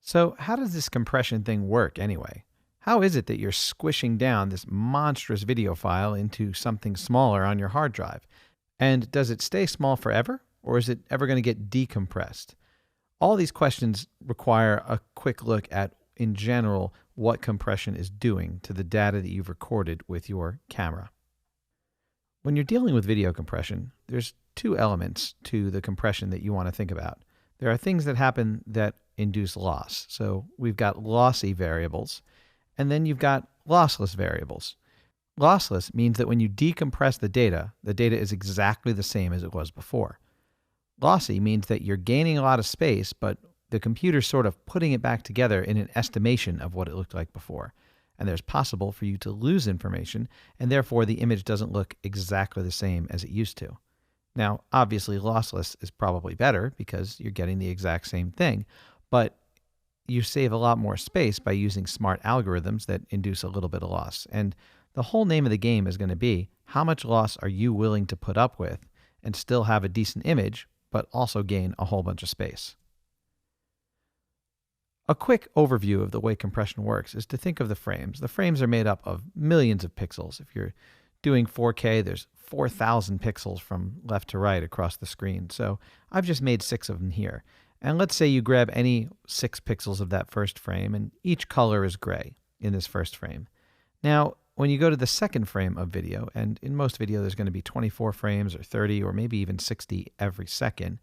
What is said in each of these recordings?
So, how does this compression thing work anyway? How is it that you're squishing down this monstrous video file into something smaller on your hard drive? And does it stay small forever, or is it ever going to get decompressed? All these questions require a quick look at, in general, what compression is doing to the data that you've recorded with your camera. When you're dealing with video compression, there's two elements to the compression that you want to think about. There are things that happen that induce loss. So we've got lossy variables, and then you've got lossless variables. Lossless means that when you decompress the data is exactly the same as it was before. Lossy means that you're gaining a lot of space, but the computer's sort of putting it back together in an estimation of what it looked like before. And there's possible for you to lose information, and therefore the image doesn't look exactly the same as it used to. Now, obviously, lossless is probably better because you're getting the exact same thing, but you save a lot more space by using smart algorithms that induce a little bit of loss. And the whole name of the game is going to be, how much loss are you willing to put up with and still have a decent image, but also gain a whole bunch of space? A quick overview of the way compression works is to think of the frames. The frames are made up of millions of pixels. If you're doing 4K, there's 4,000 pixels from left to right across the screen. So I've just made 6 of them here. And let's say you grab any 6 pixels of that first frame, and each color is gray in this first frame. Now, when you go to the second frame of video, and in most video there's going to be 24 frames or 30 or maybe even 60 every second,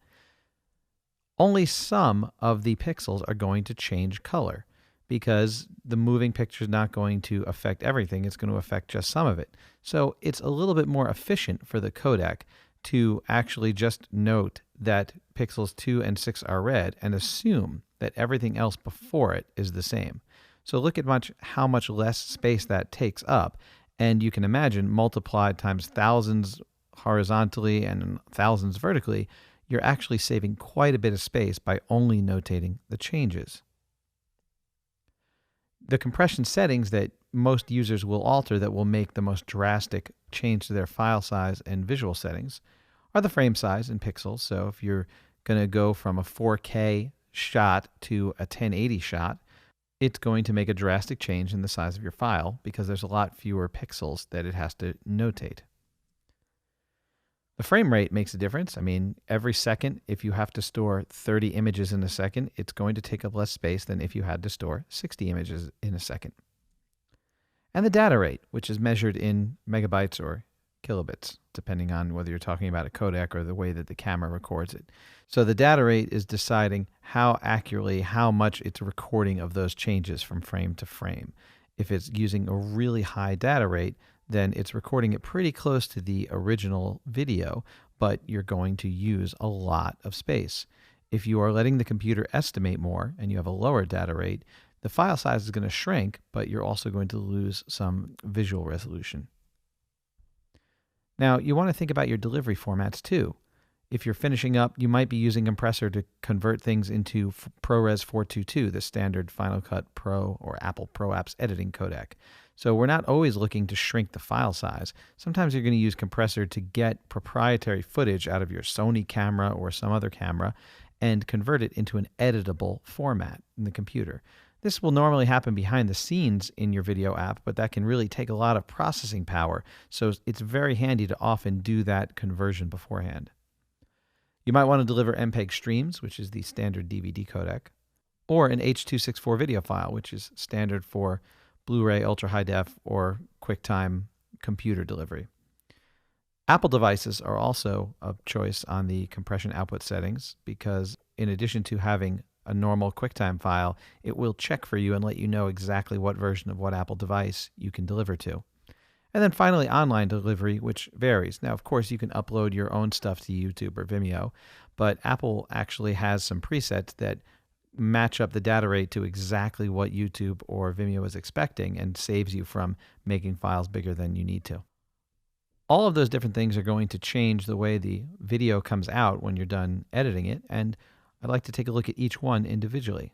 only some of the pixels are going to change color because the moving picture is not going to affect everything. It's going to affect just some of it. So it's a little bit more efficient for the codec to actually just note that pixels 2 and 6 are red and assume that everything else before it is the same. So look at how much less space that takes up, and you can imagine multiplied times thousands horizontally and thousands vertically, you're actually saving quite a bit of space by only notating the changes. The compression settings that most users will alter that will make the most drastic change to their file size and visual settings are the frame size in pixels. So if you're going to go from a 4K shot to a 1080 shot, it's going to make a drastic change in the size of your file because there's a lot fewer pixels that it has to notate. The frame rate makes a difference. I mean, every second, if you have to store 30 images in a second, it's going to take up less space than if you had to store 60 images in a second. And the data rate, which is measured in megabytes or kilobits, depending on whether you're talking about a codec or the way that the camera records it. So the data rate is deciding how accurately, how much it's recording of those changes from frame to frame. If it's using a really high data rate, then it's recording it pretty close to the original video, but you're going to use a lot of space. If you are letting the computer estimate more and you have a lower data rate, the file size is going to shrink, but you're also going to lose some visual resolution. Now, you want to think about your delivery formats too. If you're finishing up, you might be using Compressor to convert things into ProRes 422, the standard Final Cut Pro or Apple Pro Apps editing codec. So we're not always looking to shrink the file size. Sometimes you're going to use Compressor to get proprietary footage out of your Sony camera or some other camera and convert it into an editable format in the computer. This will normally happen behind the scenes in your video app, but that can really take a lot of processing power. So it's very handy to often do that conversion beforehand. You might want to deliver MPEG streams, which is the standard DVD codec, or an H.264 video file, which is standard for Blu-ray, ultra high def, or QuickTime computer delivery. Apple devices are also a choice on the compression output settings because in addition to having a normal QuickTime file, it will check for you and let you know exactly what version of what Apple device you can deliver to. And then finally, online delivery, which varies. Now, of course, you can upload your own stuff to YouTube or Vimeo, but Apple actually has some presets that match up the data rate to exactly what YouTube or Vimeo is expecting and saves you from making files bigger than you need to. All of those different things are going to change the way the video comes out when you're done editing it, and I'd like to take a look at each one individually.